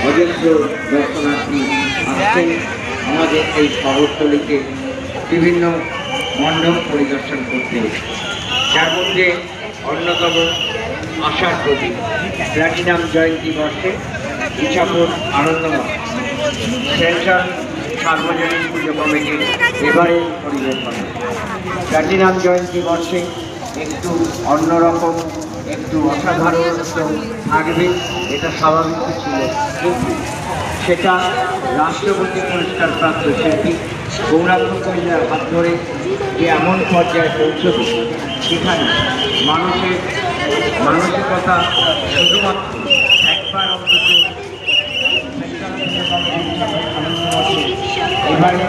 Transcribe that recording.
অজস্র দর্শনার্থী আসছেন আমাদের এই শহরতলিতে বিভিন্ন মণ্ডপ পরিদর্শন করতে, যার মধ্যে অন্যতম আশার প্রতীক প্ল্যাটিনাম জয়ন্তী বর্ষে ইছাপুর আনন্দমঠ সেন্ট্রাল সার্বজনীন পুজো কমিটির এবারে পরিবেশনা। প্ল্যাটিনাম জয়ন্তী বর্ষে একটু অন্যরকম, একটু অসাধারণত্ব থাকবে, এটা স্বাভাবিক ছিল, কিন্তু সেটা রাষ্ট্রপতি পুরস্কার প্রাপ্ত শিল্পী গৌরাঙ্গ কৈলার হাত ধরে যে এমন পর্যায়ে পৌঁছবে সেখানে মানুষের মানসিকতা শুধুমাত্র একবার অন্তত এবারে